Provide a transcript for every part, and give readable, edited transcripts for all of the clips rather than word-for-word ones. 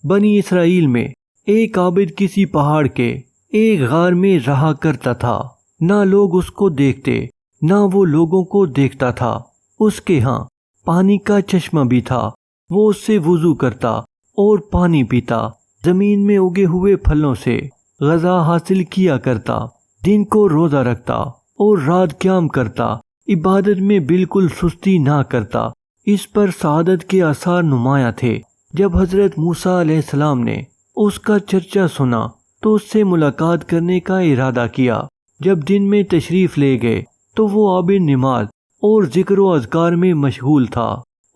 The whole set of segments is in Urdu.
بنی اسرائیل میں ایک عابد کسی پہاڑ کے ایک غار میں رہا کرتا تھا۔ نہ لوگ اس کو دیکھتے نہ وہ لوگوں کو دیکھتا تھا۔ اس کے ہاں پانی کا چشمہ بھی تھا، وہ اس سے وضو کرتا اور پانی پیتا، زمین میں اگے ہوئے پھلوں سے غذا حاصل کیا کرتا، دن کو روزہ رکھتا اور رات قیام کرتا، عبادت میں بالکل سستی نہ کرتا۔ اس پر سعادت کے آثار نمایاں تھے۔ جب حضرت موسیٰ علیہ السلام نے اس کا چرچا سنا تو اس سے ملاقات کرنے کا ارادہ کیا۔ جب دن میں تشریف لے گئے تو وہ عابد نماز اور ذکر و اذکار میں مشغول تھا،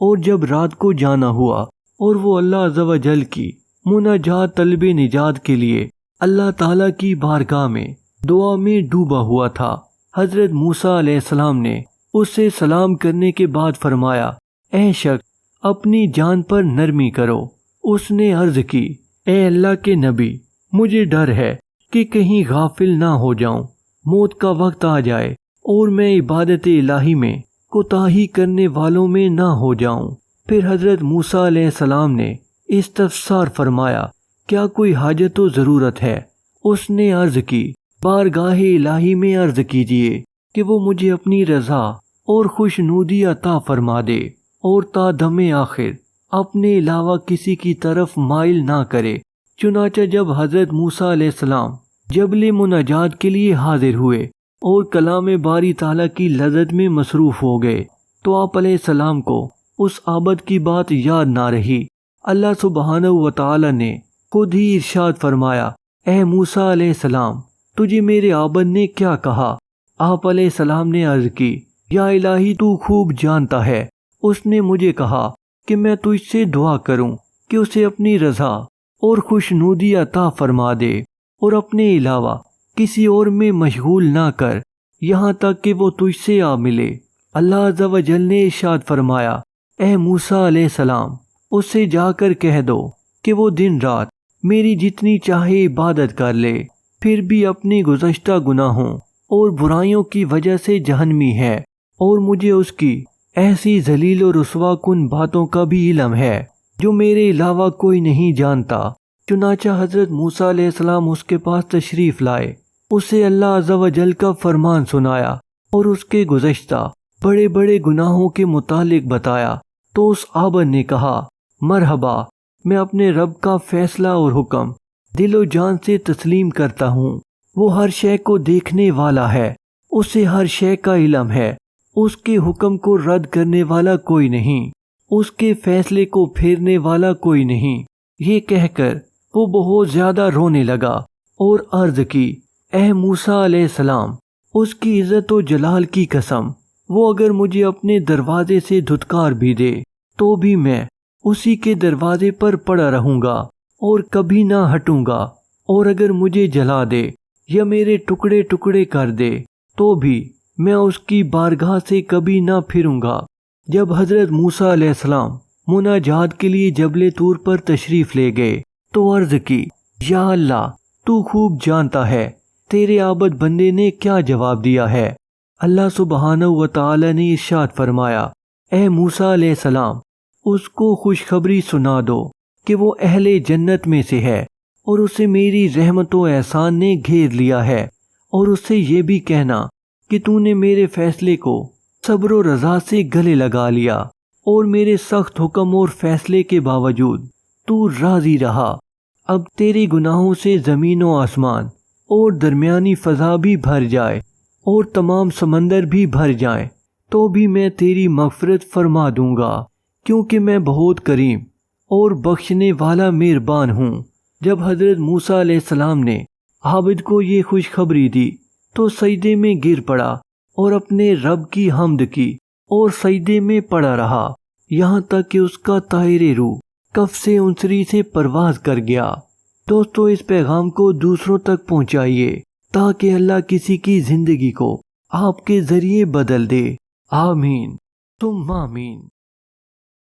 اور جب رات کو جانا ہوا اور وہ اللہ عز و جل کی مناجات طلب نجات کے لیے اللہ تعالیٰ کی بارگاہ میں دعا میں ڈوبا ہوا تھا، حضرت موسیٰ علیہ السلام نے اس سے سلام کرنے کے بعد فرمایا، اے شخص اپنی جان پر نرمی کرو۔ اس نے عرض کی، اے اللہ کے نبی، مجھے ڈر ہے کہ کہیں غافل نہ ہو جاؤں، موت کا وقت آ جائے اور میں عبادت الہی میں کوتاہی کرنے والوں میں نہ ہو جاؤں۔ پھر حضرت موسیٰ علیہ السلام نے استفسار فرمایا، کیا کوئی حاجت و ضرورت ہے؟ اس نے عرض کی، بارگاہ الہی میں عرض کیجئے کہ وہ مجھے اپنی رضا اور خوشنودی عطا فرما دے اور تا دم آخر اپنے علاوہ کسی کی طرف مائل نہ کرے۔ چنانچہ جب حضرت موسیٰ علیہ السلام جبل مناجات کے لیے حاضر ہوئے اور کلام باری تعالیٰ کی لذت میں مصروف ہو گئے تو آپ علیہ السلام کو اس عابد کی بات یاد نہ رہی۔ اللہ سبحانہ و تعالیٰ نے خود ہی ارشاد فرمایا، اے موسیٰ علیہ السلام، تجھے میرے عابد نے کیا کہا؟ آپ علیہ السلام نے عرض کی، یا الہی تو خوب جانتا ہے، اس نے مجھے کہا کہ میں تجھ سے دعا کروں کہ اسے اپنی رضا اور خوشنودی عطا فرما دے اور اپنے علاوہ کسی اور میں مشغول نہ کر یہاں تک کہ وہ تجھ سے آ ملے۔ اللہ عز و جل نے ارشاد فرمایا، اے موسیٰ علیہ السلام، اس سے جا کر کہہ دو کہ وہ دن رات میری جتنی چاہے عبادت کر لے، پھر بھی اپنی گزشتہ گناہوں اور برائیوں کی وجہ سے جہنمی ہے، اور مجھے اس کی ایسی ذلیل و رسوا کن باتوں کا بھی علم ہے جو میرے علاوہ کوئی نہیں جانتا۔ چنانچہ حضرت موسیٰ علیہ السلام اس کے پاس تشریف لائے، اسے اللہ عز و جل کا فرمان سنایا اور اس کے گزشتہ بڑے بڑے گناہوں کے متعلق بتایا۔ تو اس عابد نے کہا، مرحبا، میں اپنے رب کا فیصلہ اور حکم دل و جان سے تسلیم کرتا ہوں۔ وہ ہر شے کو دیکھنے والا ہے، اسے ہر شے کا علم ہے، اس کے حکم کو رد کرنے والا کوئی نہیں، اس کے فیصلے کو پھیرنے والا کوئی نہیں۔ یہ کہہ کر وہ بہت زیادہ رونے لگا اور عرض کی، اے موسیٰ علیہ السلام، اس کی عزت و جلال کی قسم، وہ اگر مجھے اپنے دروازے سے دھتکار بھی دے تو بھی میں اسی کے دروازے پر پڑا رہوں گا اور کبھی نہ ہٹوں گا، اور اگر مجھے جلا دے یا میرے ٹکڑے ٹکڑے کر دے تو بھی میں اس کی بارگاہ سے کبھی نہ پھروں گا۔ جب حضرت موسیٰ علیہ السلام مناجات کے لیے جبل طور پر تشریف لے گئے تو عرض کی، یا اللہ، تو خوب جانتا ہے تیرے عابد بندے نے کیا جواب دیا ہے۔ اللہ سبحانہ و تعالی نے ارشاد فرمایا، اے موسیٰ علیہ السلام، اس کو خوشخبری سنا دو کہ وہ اہل جنت میں سے ہے اور اسے میری رحمت و احسان نے گھیر لیا ہے، اور اس سے یہ بھی کہنا کہ تو نے میرے فیصلے کو صبر و رضا سے گلے لگا لیا اور میرے سخت حکم اور فیصلے کے باوجود تو راضی رہا۔ اب تیری گناہوں سے زمین و آسمان اور درمیانی فضا بھی بھر جائے اور تمام سمندر بھی بھر جائیں تو بھی میں تیری مغفرت فرما دوں گا، کیونکہ میں بہت کریم اور بخشنے والا مہربان ہوں۔ جب حضرت موسیٰ علیہ السلام نے عابد کو یہ خوشخبری دی تو سجدے میں گر پڑا اور اپنے رب کی حمد کی اور سجدے میں پڑا رہا یہاں تک کہ اس کا طاہر روح کف سے انصری سے پرواز کر گیا۔ دوستو، اس پیغام کو دوسروں تک پہنچائیے تاکہ اللہ کسی کی زندگی کو آپ کے ذریعے بدل دے۔ آمین ثم آمین۔